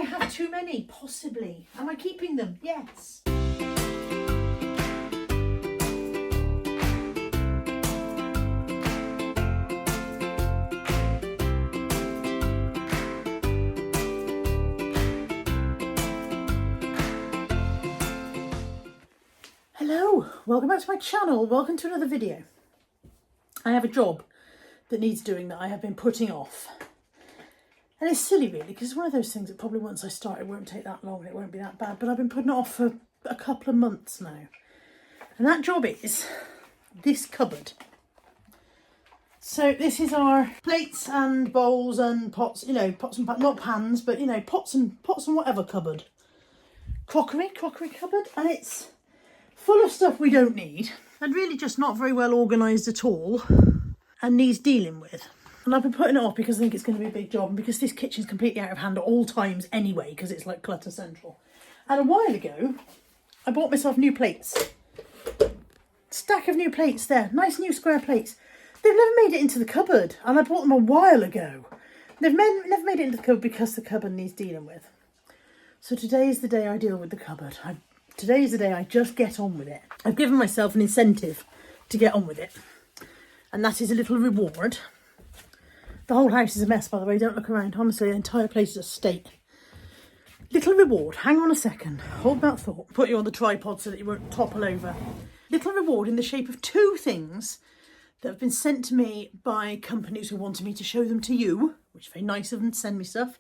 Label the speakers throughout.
Speaker 1: have too many? Possibly. Am I keeping them? Yes. Hello, welcome back to my channel. Welcome to another video. I have a job that needs doing that I have been putting off. And it's silly really, because it's one of those things that probably once I start it won't take that long and it won't be that bad, but I've been putting it off for a couple of months now. And that job is this cupboard. So this is our plates and bowls and pots, you know, pots and not pans, but you know, pots and whatever cupboard. Crockery cupboard, and it's full of stuff we don't need and really just not very well organised at all and needs dealing with. And I've been putting it off because I think it's going to be a big job and because this kitchen's completely out of hand at all times anyway, because it's like clutter central. And a while ago, I bought myself new plates. Stack of new plates there, nice new square plates. They've never made it into the cupboard, and I bought them a while ago. They've never made it into the cupboard because the cupboard needs dealing with. So today is the day I deal with the cupboard. Today is the day I just get on with it. I've given myself an incentive to get on with it. And that is a little reward. The whole house is a mess, by the way. Don't look around. Honestly, the entire place is a state. Little reward. Hang on a second. Hold that thought. Put you on the tripod so that you won't topple over. Little reward in the shape of two things that have been sent to me by companies who wanted me to show them to you, which is very nice of them to send me stuff.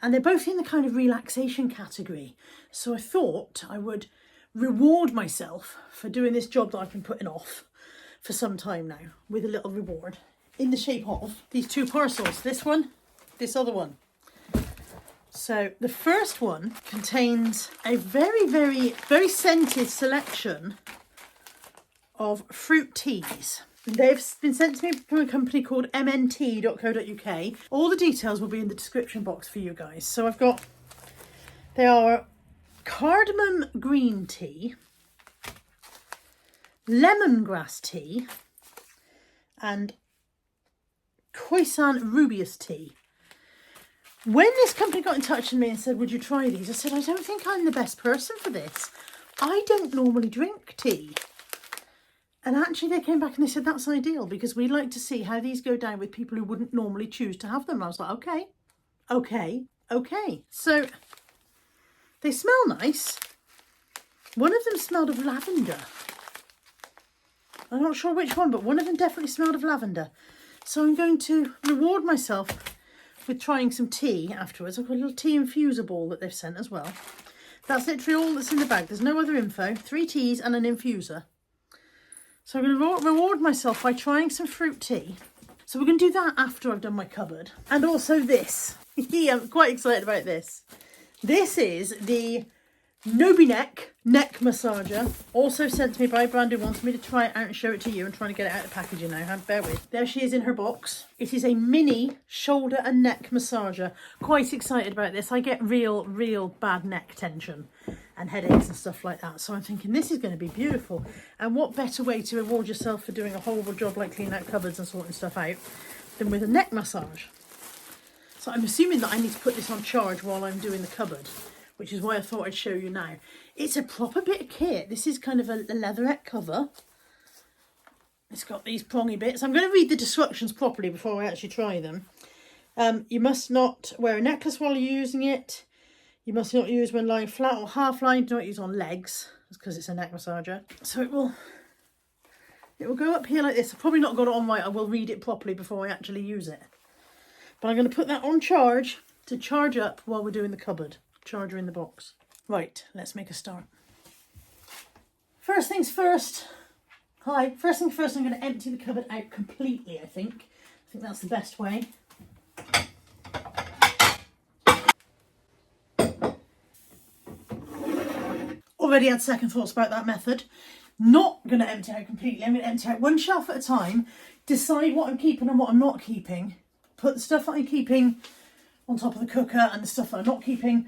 Speaker 1: And they're both in the kind of relaxation category. So I thought I would reward myself for doing this job that I've been putting off for some time now with a little reward in the shape of these two parcels. This one, this other one. So the first one contains a very scented selection of fruit teas. They've been sent to me from a company called mnt.co.uk. All the details will be in the description box for you guys. So they are cardamom green tea, lemongrass tea, and croissant rubeus tea. When this company got in touch with me and said, would you try these? I said, I don't think I'm the best person for this. I don't normally drink tea. And actually they came back and they said, that's ideal because we'd like to see how these go down with people who wouldn't normally choose to have them. And I was like, okay. So they smell nice. One of them smelled of lavender. I'm not sure which one, but one of them definitely smelled of lavender. So I'm going to reward myself with trying some tea afterwards. I've got a little tea infuser ball that they've sent as well. That's literally all that's in the bag. There's no other info. 3 teas and an infuser. So I'm going to reward myself by trying some fruit tea. So we're going to do that after I've done my cupboard. And also this. I'm quite excited about this. This is the Nobi neck massager. Also sent to me by a brand who wants me to try it out and show it to you. I'm trying to get it out of the packaging now. Bear with. There she is in her box. It is a mini shoulder and neck massager. Quite excited about this. I get real bad neck tension and headaches and stuff like that. So I'm thinking this is going to be beautiful. And what better way to reward yourself for doing a horrible job like cleaning out cupboards and sorting stuff out than with a neck massage. So I'm assuming that I need to put this on charge while I'm doing the cupboard, which is why I thought I'd show you now. It's a proper bit of kit. This is kind of a leatherette cover. It's got these prongy bits. I'm going to read the instructions properly before I actually try them. You must not wear a necklace while you're using it. You must not use when lying flat or half lying. Do not use on legs, because it's a neck massager. So it will go up here like this. I've probably not got it on right. I will read it properly before I actually use it. But I'm going to put that on charge to charge up while we're doing the cupboard. Charger in the box. Right, let's make a start. First things first. First things first, I'm going to empty the cupboard out completely, I think. I think that's the best way. Already had second thoughts about that method. Not going to empty out completely. I'm going to empty out one shelf at a time, decide what I'm keeping and what I'm not keeping, put the stuff that I'm keeping on top of the cooker and the stuff that I'm not keeping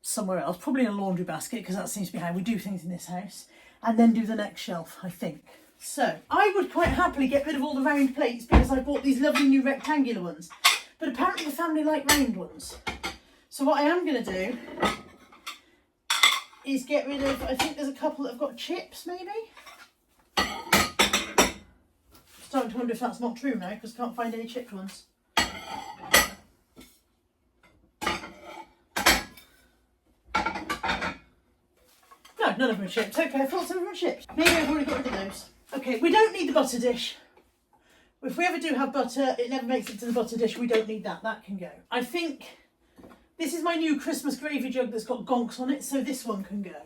Speaker 1: somewhere else, probably in a laundry basket, because that seems to be how we do things in this house, and then do the next shelf, I think. So I would quite happily get rid of all the round plates because I bought these lovely new rectangular ones, but apparently the family like round ones. So what I am going to do is get rid of, I think there's a couple that have got chips maybe. Starting to wonder if that's not true now because I can't find any chipped ones. No, none of them are chipped. Okay, I thought some of them were chipped. Maybe I've already got rid of those. Okay, we don't need the butter dish. If we ever do have butter, it never makes it to the butter dish. We don't need that. That can go. I think this is my new Christmas gravy jug that's got gonks on it, so this one can go.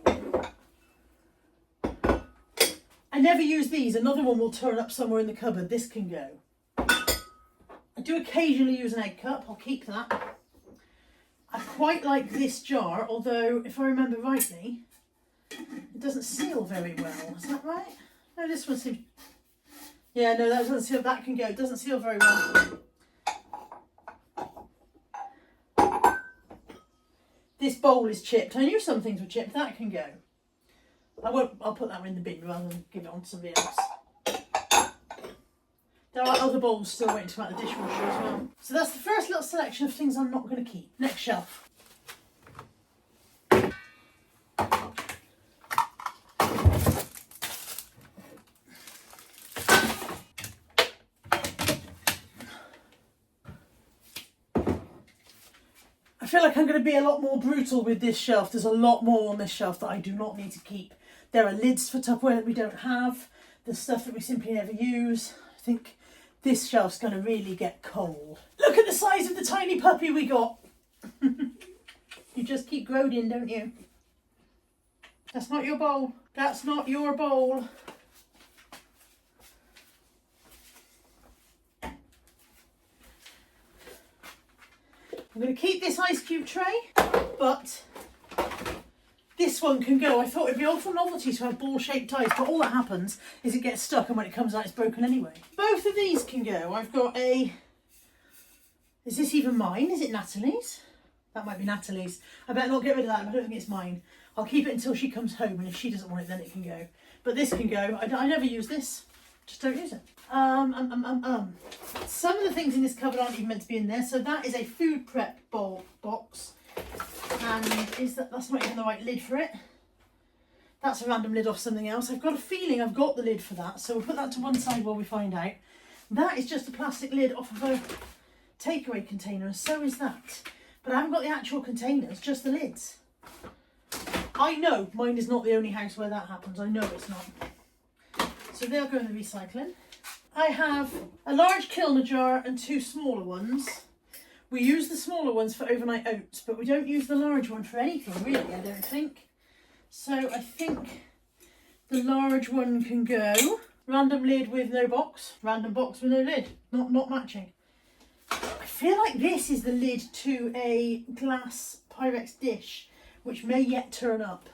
Speaker 1: I never use these. Another one will turn up somewhere in the cupboard. This can go. I do occasionally use an egg cup. I'll keep that. I quite like this jar, although if I remember rightly, it doesn't seal very well. Is that right? No, this one seems... Yeah, no, that doesn't seal. That can go. It doesn't seal very well. This bowl is chipped. I knew some things were chipped. That can go. I'll put that one in the bin rather than give it on to somebody else. There are other bowls still waiting to come out of the dishwasher as well. So that's the first little selection of things I'm not going to keep. Next shelf. I feel like I'm going to be a lot more brutal with this shelf. There's a lot more on this shelf that I do not need to keep. There are lids for Tupperware that we don't have. There's stuff that we simply never use. I think this shelf's going to really get cold. Look at the size of the tiny puppy we got. You just keep growing, don't you? That's not your bowl. That's not your bowl. I'm going to keep this ice cube tray, but this one can go. I thought it'd be awful novelty to have ball-shaped ties, but all that happens is it gets stuck and when it comes out it's broken anyway. Both of these can go. I've got a... Is this even mine? Is it Natalie's? That might be Natalie's. I better not get rid of that. I don't think it's mine. I'll keep it until she comes home, and if she doesn't want it, then it can go. But this can go. I never use this. Just don't use it. Some of the things in this cupboard aren't even meant to be in there. So that is a food prep bowl box. And that's not even the right lid for it. That's a random lid off something else. I've got a feeling I've got the lid for that. So we'll put that to one side while we find out. That is just a plastic lid off of a takeaway container, and so is that. But I haven't got the actual containers, just the lids. I know mine is not the only house where that happens. I know it's not. So they'll go in the recycling. I have a large Kilner jar and two smaller ones. We use the smaller ones for overnight oats, but we don't use the large one for anything really, I don't think. So I think the large one can go. Random lid with no box. Random box with no lid. Not matching. I feel like this is the lid to a glass Pyrex dish, which may yet turn up.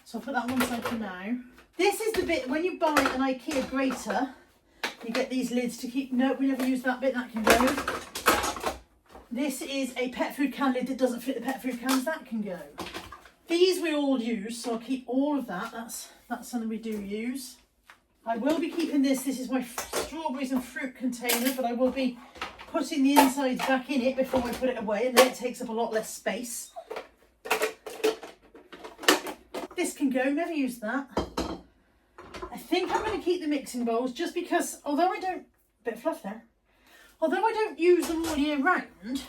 Speaker 1: So I'll put that on one side for now. This is the bit, when you buy an IKEA grater, you get these lids to keep, no, we never use that bit, that can go. This is a pet food can lid that doesn't fit the pet food cans, that can go. These we all use, so I'll keep all of that, that's something we do use. I will be keeping this is my strawberries and fruit container, but I will be putting the insides back in it before I put it away, and then it takes up a lot less space. This can go, never use that. I think I'm going to keep the mixing bowls just because, although I don't, bit of fluff there, although I don't use them all year round,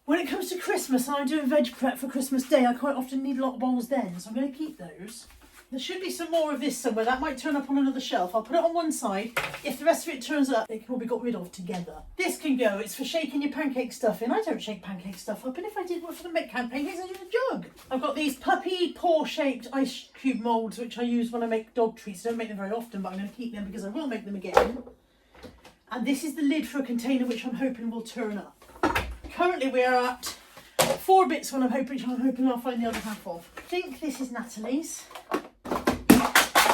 Speaker 1: when it comes to Christmas and I'm doing veg prep for Christmas Day, I quite often need a lot of bowls then, so I'm going to keep those. There should be some more of this somewhere. That might turn up on another shelf. I'll put it on one side. If the rest of it turns up, it can all be got rid of together. This can go. It's for shaking your pancake stuff in. I don't shake pancake stuff up, and if I did, what for to make pancakes, I'd use a jug. I've got these puppy paw-shaped ice cube moulds, which I use when I make dog treats. I don't make them very often, but I'm going to keep them because I will make them again. And this is the lid for a container, which I'm hoping will turn up. Currently, we are at 4 bits when I'm hoping I'll find the other half of. I think this is Natalie's.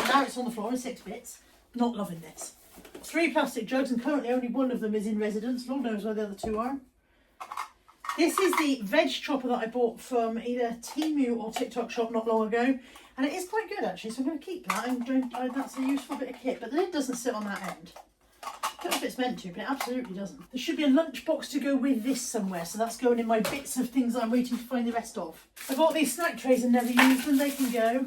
Speaker 1: Now it's on the floor in 6 bits. Not loving this. 3 plastic jugs, and currently only one of them is in residence. Lord knows where the other 2 are. This is the veg chopper that I bought from either Temu or TikTok shop not long ago, and it is quite good actually, so I'm going to keep that. That's a useful bit of kit, but the lid doesn't sit on that end. I don't know if it's meant to, but it absolutely doesn't. There should be a lunchbox to go with this somewhere, so that's going in my bits of things I'm waiting to find the rest of. I bought these snack trays and never used them, they can go.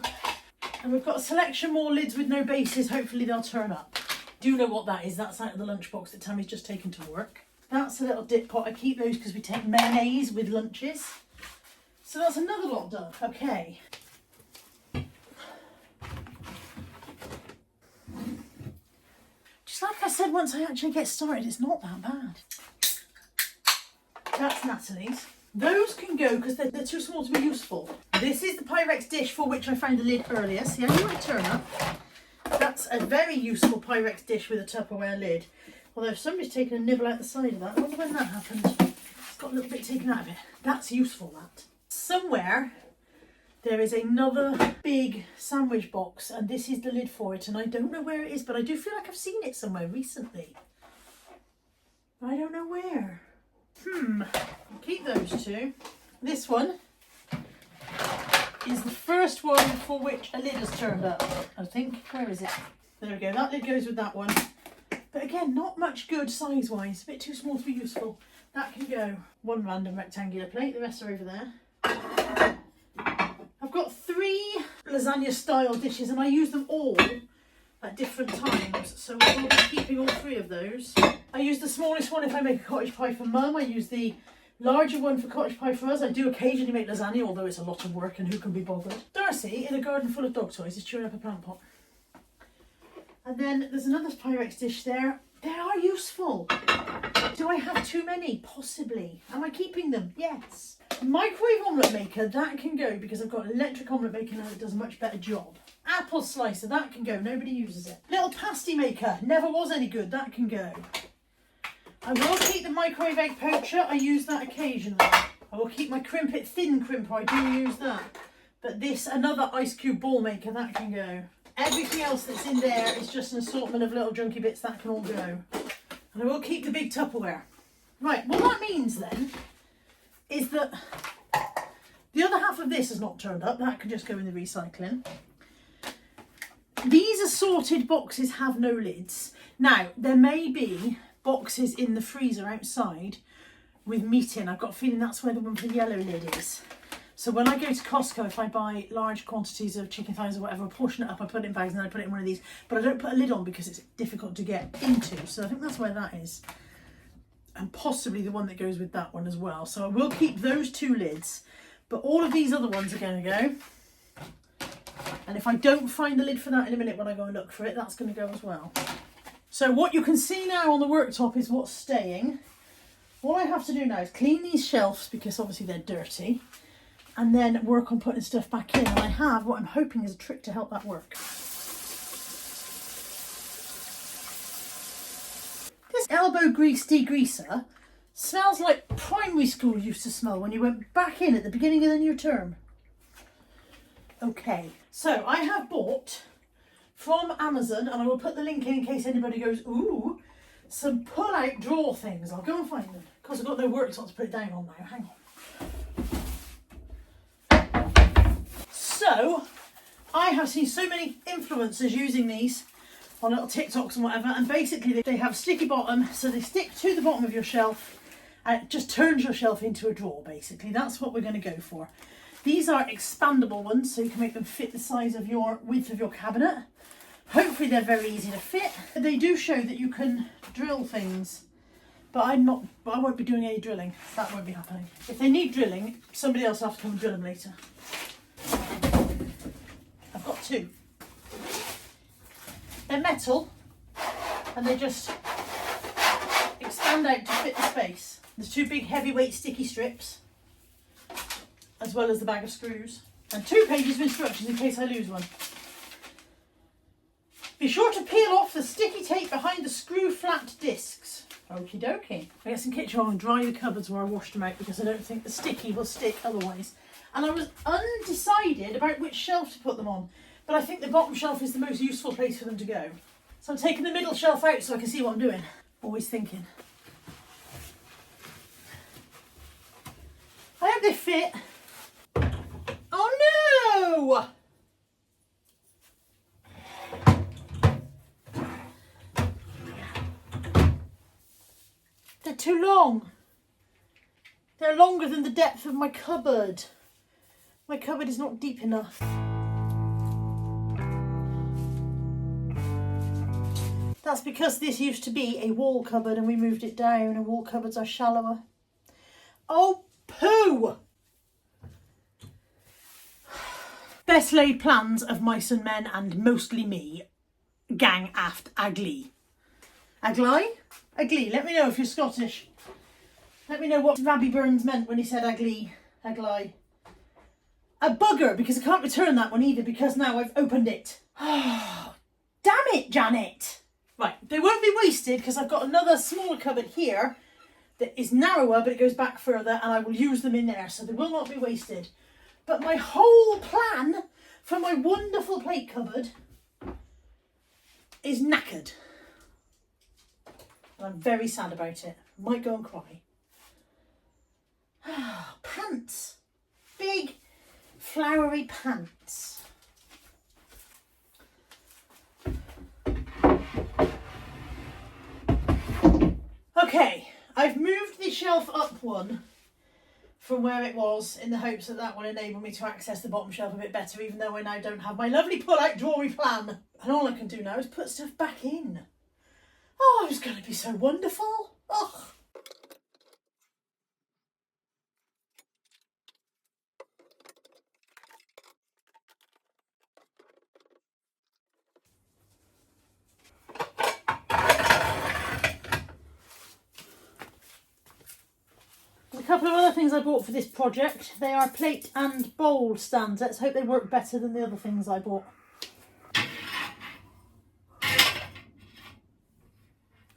Speaker 1: And we've got a selection more lids with no bases, hopefully they'll turn up. Do you know what that is? That's out of the lunchbox that Tammy's just taken to work. That's a little dip pot. I keep those because we take mayonnaise with lunches. So that's another lot done. Okay. Just like I said, once I actually get started, it's not that bad. That's Natalie's. Those can go because they're too small to be useful. This is the Pyrex dish for which I found the lid earlier. See, I knew it'd turn up. That's a very useful Pyrex dish with a Tupperware lid. Although if somebody's taken a nibble out the side of that, I wonder when that happened. It's got a little bit taken out of it. That's useful, that. Somewhere there is another big sandwich box and this is the lid for it and I don't know where it is, but I do feel like I've seen it somewhere recently. I don't know where. I'll keep those two. This one is the first one for which a lid has turned up, I think. Where is it? There we go. That lid goes with that one. But again, not much good size-wise. A bit too small to be useful. That can go. One random rectangular plate. The rest are over there. I've got 3 lasagna-style dishes and I use them all at different times. So we'll be keeping all 3 of those. I use the smallest one if I make a cottage pie for Mum. I use the larger one for cottage pie for us. I do occasionally make lasagna, although it's a lot of work and who can be bothered. Darcy, in a garden full of dog toys, is chewing up a plant pot. And then there's another Pyrex dish there. They are useful. Do I have too many? Possibly. Am I keeping them? Yes. Microwave omelette maker, that can go because I've got an electric omelette maker now that does a much better job. Apple slicer, that can go. Nobody uses it. Little pasty maker, never was any good. That can go. I will keep the microwave egg poacher. I use that occasionally. I will keep my crimpet thin crimper. I do use that. But this, another ice cube ball maker, that can go. Everything else that's in there is just an assortment of little junky bits that can all go. And I will keep the big Tupperware. Right, what that means then is that the other half of this has not turned up. That can just go in the recycling. These assorted boxes have no lids. Now, there may be boxes in the freezer outside with meat in. I've got a feeling that's where the one with the yellow lid is. So when I go to Costco, if I buy large quantities of chicken thighs or whatever, I portion it up, I put it in bags and then I put it in one of these. But I don't put a lid on because it's difficult to get into. So I think that's where that is. And possibly the one that goes with that one as well. So I will keep those 2 lids. But all of these other ones are going to go. And if I don't find the lid for that in a minute when I go and look for it, that's going to go as well. So what you can see now on the worktop is what's staying. What I have to do now is clean these shelves because obviously they're dirty. And then work on putting stuff back in. And I have what I'm hoping is a trick to help that work. This elbow grease degreaser smells like primary school used to smell when you went back in at the beginning of the new term. Okay, so I have bought from Amazon, and I will put the link in case anybody goes, ooh, some pull-out drawer things. I'll go and find them. Because I've got no work to put it down on now. Hang on. So, I have seen so many influencers using these on little TikToks and whatever, and basically they have sticky bottom, so they stick to the bottom of your shelf, and it just turns your shelf into a drawer, basically. That's what we're going to go for. These are expandable ones, so you can make them fit the size of your width of your cabinet. Hopefully they're very easy to fit. They do show that you can drill things, but I won't be doing any drilling. That won't be happening. If they need drilling, somebody else will have to come and drill them later. I've got 2. They're metal and they just expand out to fit the space. There's 2 big heavyweight sticky strips as well as the bag of screws and 2 pages of instructions in case I lose one. Be sure to peel off the sticky tape behind the screw flat discs. Okie dokie. I get some kitchen roll and dry the cupboards where I washed them out because I don't think the sticky will stick otherwise. And I was undecided about which shelf to put them on, but I think the bottom shelf is the most useful place for them to go. So I'm taking the middle shelf out so I can see what I'm doing. Always thinking. I hope they fit. Oh no! long. They're longer than the depth of my cupboard. My cupboard is not deep enough. That's because this used to be a wall cupboard and we moved it down, and wall cupboards are shallower. Oh, poo! Best laid plans of mice and men, and mostly me, gang aft aglee. Aglee? Aglee. Let me know if you're Scottish. Let me know what Rabbi Burns meant when he said aglee. Aglee. A bugger, because I can't return that one either because now I've opened it. Oh, damn it, Janet. Right, they won't be wasted because I've got another smaller cupboard here that is narrower, but it goes back further, and I will use them in there, so they will not be wasted. But my whole plan for my wonderful plate cupboard is knackered. And I'm very sad about it. Might go and cry. Pants. Big, flowery pants. Okay, I've moved the shelf up one from where it was in the hopes that that will enable me to access the bottom shelf a bit better, even though I now don't have my lovely pull-out drawery plan. And all I can do now is put stuff back in. Oh, it's going to be so wonderful. Oh. A couple of other things I bought for this project. They are plate and bowl stands. Let's hope they work better than the other things I bought.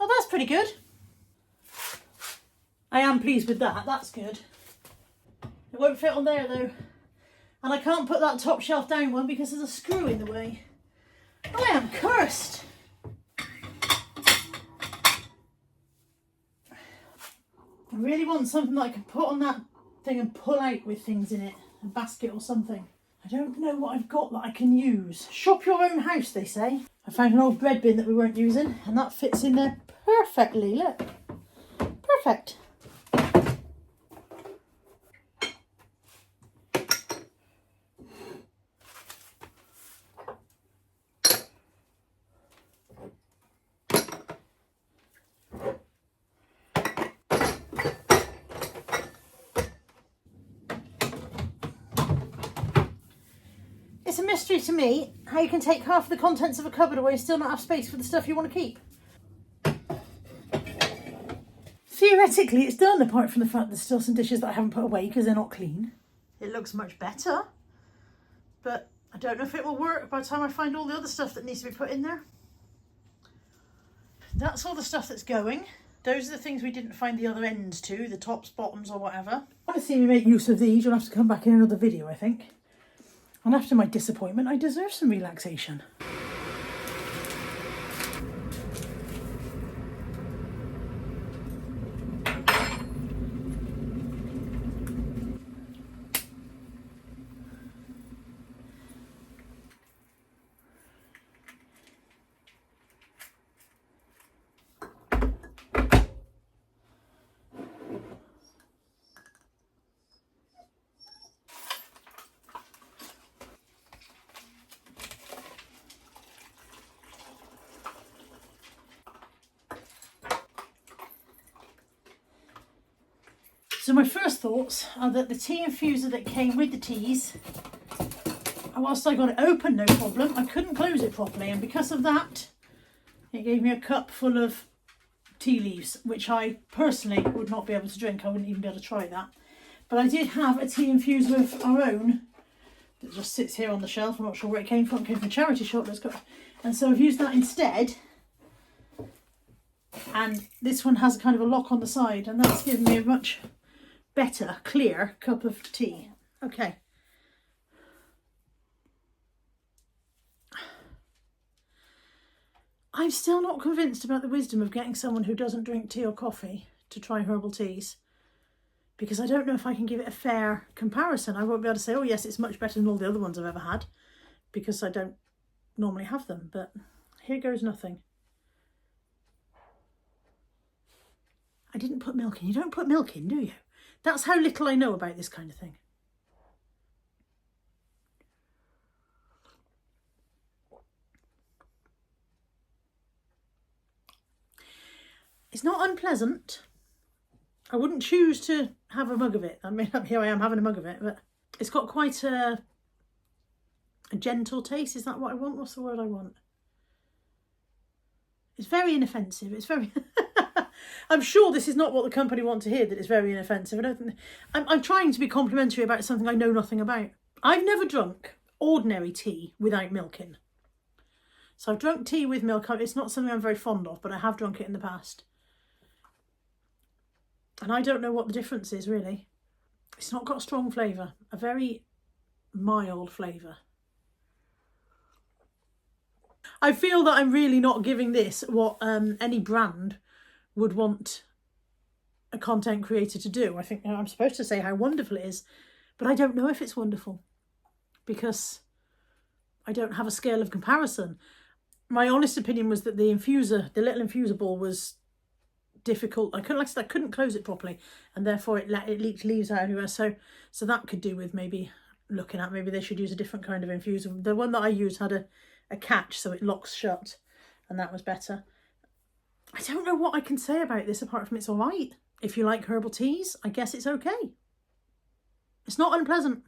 Speaker 1: Oh, that's pretty good. I am pleased with that. That's good. It won't fit on there though. And I can't put that top shelf down one because there's a screw in the way. I am cursed. I really want something that I can put on that thing and pull out with things in it. A basket or something. I don't know what I've got that I can use. Shop your own house, they say. I found an old bread bin that we weren't using and that fits in there perfectly. Look. Perfect. It's a mystery to me how you can take half the contents of a cupboard away and still not have space for the stuff you want to keep. Theoretically it's done, apart from the fact there's still some dishes that I haven't put away because they're not clean. It looks much better, but I don't know if it will work by the time I find all the other stuff that needs to be put in there. That's all the stuff that's going. Those are the things we didn't find the other ends to, the tops, bottoms or whatever. I want to see me make use of these. You'll have to come back in another video, I think. And after my disappointment, I deserve some relaxation. So my first thoughts are that the tea infuser that came with the teas, whilst I got it open no problem, I couldn't close it properly, and because of that it gave me a cup full of tea leaves, which I personally would not be able to drink. I wouldn't even be able to try that. But I did have a tea infuser of our own that just sits here on the shelf. I'm not sure where it came from. It came from a charity shop. And so I've used that instead. And this one has kind of a lock on the side, and that's given me a much better, clear cup of tea. Okay. I'm still not convinced about the wisdom of getting someone who doesn't drink tea or coffee to try herbal teas, because I don't know if I can give it a fair comparison. I won't be able to say, oh yes, it's much better than all the other ones I've ever had, because I don't normally have them. But here goes nothing. I didn't put milk in. You don't put milk in, do you? That's how little I know about this kind of thing. It's not unpleasant. I wouldn't choose to have a mug of it. I mean, here I am having a mug of it, but it's got quite a gentle taste. Is that what I want? What's the word I want? It's very inoffensive. It's very... I'm sure this is not what the company want to hear, that it's very inoffensive. I don't think... I'm trying to be complimentary about something I know nothing about. I've never drunk ordinary tea without milk in. So I've drunk tea with milk. It's not something I'm very fond of, but I have drunk it in the past. And I don't know what the difference is, really. It's not got a strong flavour. A very mild flavour. I feel that I'm really not giving this what any brand would want a content creator to do. I think I'm supposed to say how wonderful it is, but I don't know if it's wonderful because I don't have a scale of comparison. My honest opinion was that the infuser, the little infuser ball, was difficult. I couldn't close it properly, and therefore it leaked leaves out everywhere. So that could do with maybe looking at, maybe they should use a different kind of infuser. The one that I used had a catch, so it locks shut, and that was better. I don't know what I can say about this apart from it's all right. If you like herbal teas, I guess it's okay. It's not unpleasant.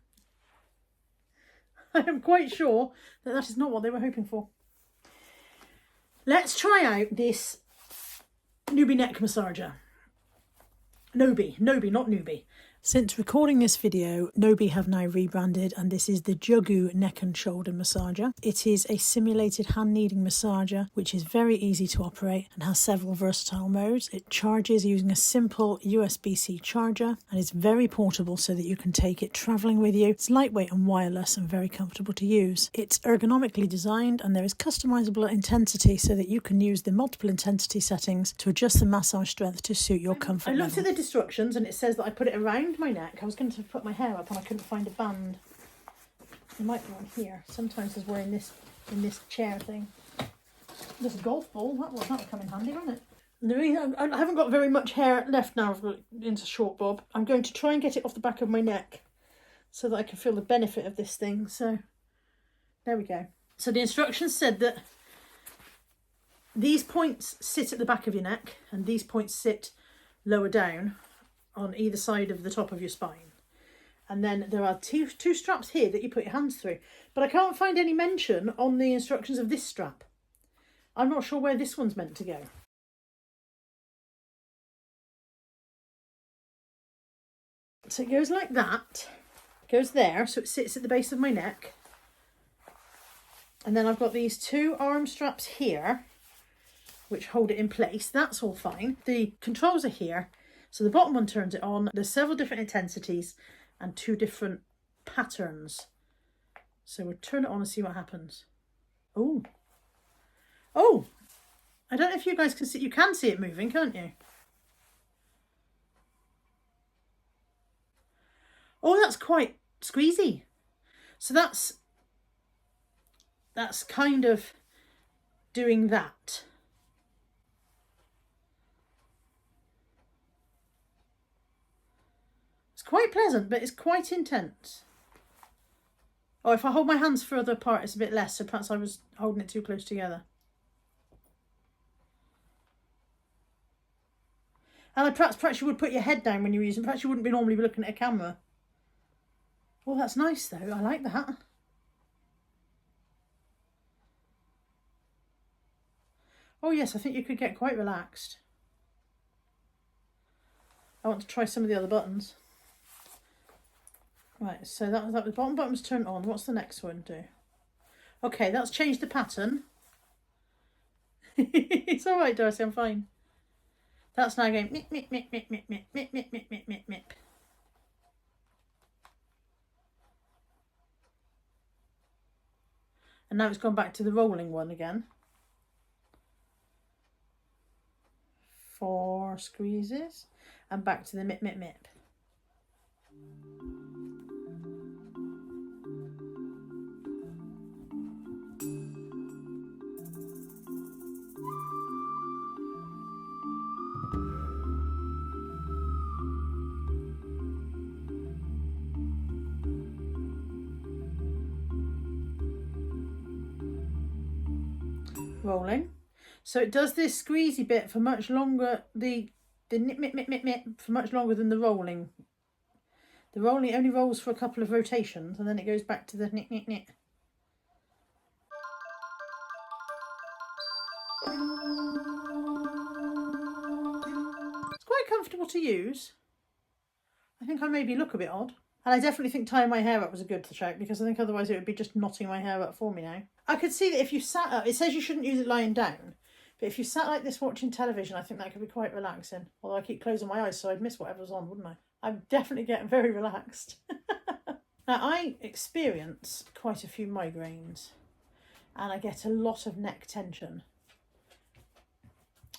Speaker 1: I am quite sure that is not what they were hoping for. Let's try out this Newbie neck massager. Nobi, not Newbie. Since recording this video, Nobi have now rebranded, and this is the Jugoo neck and shoulder massager. It is a simulated hand kneading massager which is very easy to operate and has several versatile modes. It charges using a simple USB-C charger and is very portable so that you can take it travelling with you. It's lightweight and wireless and very comfortable to use. It's ergonomically designed and there is customizable intensity so that you can use the multiple intensity settings to adjust the massage strength to suit your comfort level. I looked at the instructions and it says that I put it around my neck. I was going to put my hair up and I couldn't find a band. There might be one here. Sometimes as we're in this chair thing. This golf ball, that'll come in handy, won't it? And the reason I haven't got very much hair left now. I've got it into short bob. I'm going to try and get it off the back of my neck so that I can feel the benefit of this thing. So there we go. So the instructions said that these points sit at the back of your neck and these points sit lower down on either side of the top of your spine. And then there are two straps here that you put your hands through. But I can't find any mention on the instructions of this strap. I'm not sure where this one's meant to go. So it goes like that. It goes there, so it sits at the base of my neck. And then I've got these two arm straps here, which hold it in place. That's all fine. The controls are here. So the bottom one turns it on. There's several different intensities and two different patterns. So we'll turn it on and see what happens. Oh, I don't know if you guys can see. You can see it moving, can't you? Oh, that's quite squeezy. So that's kind of doing that. Quite pleasant, but it's quite intense. Oh, if I hold my hands further apart, it's a bit less, so perhaps I was holding it too close together. And perhaps you would put your head down when you're using, perhaps you wouldn't be normally looking at a camera. Oh, that's nice though, I like that. Oh yes, I think you could get quite relaxed. I want to try some of the other buttons. Right, so that was the bottom button's turned on. What's the next one do? Okay, that's changed the pattern. It's all right, Darcy, I'm fine. That's now going mip, mip, mip, mip, mip, mip, mip, mip, mip, mip, mip, mip. And now it's gone back to the rolling one again. 4 squeezes and back to the mip, mip, mip. rolling. So it does this squeezy bit for much longer, the nip, nip, nip, nip, nip, for much longer than the rolling. The rolling only rolls for a couple of rotations and then it goes back to the nip, nip, nip. It's quite comfortable to use. I think I maybe look a bit odd. And I definitely think tying my hair up was a good shout, because I think otherwise it would be just knotting my hair up for me now. I could see that if you sat up, it says you shouldn't use it lying down, but if you sat like this watching television, I think that could be quite relaxing. Although I keep closing my eyes so I'd miss whatever's on, wouldn't I? I'm definitely getting very relaxed. Now, I experience quite a few migraines and I get a lot of neck tension.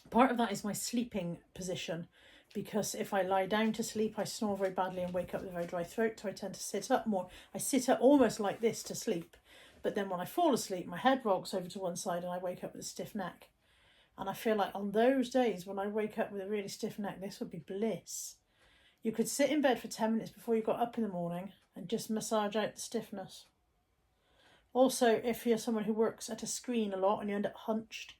Speaker 1: Part of that is my sleeping position, because if I lie down to sleep, I snore very badly and wake up with a very dry throat, so I tend to sit up more. I sit up almost like this to sleep, but then when I fall asleep, my head rocks over to one side and I wake up with a stiff neck. And I feel like on those days when I wake up with a really stiff neck, this would be bliss. You could sit in bed for 10 minutes before you got up in the morning and just massage out the stiffness. Also, if you're someone who works at a screen a lot and you end up hunched,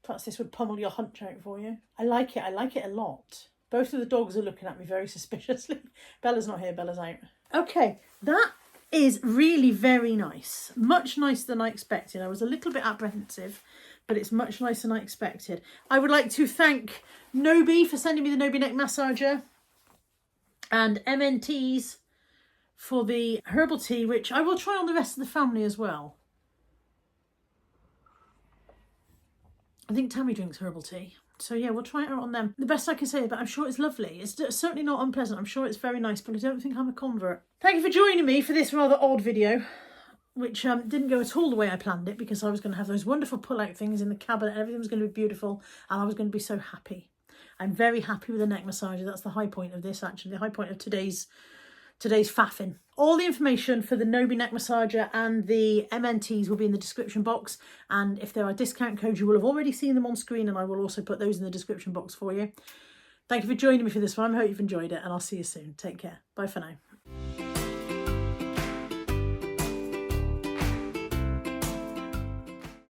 Speaker 1: perhaps this would pummel your hunch out for you. I like it a lot. Both of the dogs are looking at me very suspiciously. Bella's not here, Bella's out. Okay, that is really very nice. Much nicer than I expected. I was a little bit apprehensive, but it's much nicer than I expected. I would like to thank Nobi for sending me the Nobi neck massager, and MNTs for the herbal tea, which I will try on the rest of the family as well. I think Tammy drinks herbal tea. So yeah, we'll try it out on them. The best I can say, but I'm sure it's lovely. It's certainly not unpleasant. I'm sure it's very nice, but I don't think I'm a convert. Thank you for joining me for this rather odd video, which didn't go at all the way I planned it, because I was going to have those wonderful pull-out things in the cabinet and everything was going to be beautiful and I was going to be so happy. I'm very happy with the neck massager. That's the high point of this, actually, the high point of today's faffing. All the information for the Nobi neck massager and the MNTs will be in the description box, and if there are discount codes you will have already seen them on screen, and I will also put those in the description box for you. Thank you for joining me for this one. I hope you've enjoyed it, and I'll see you soon. Take care. Bye for now.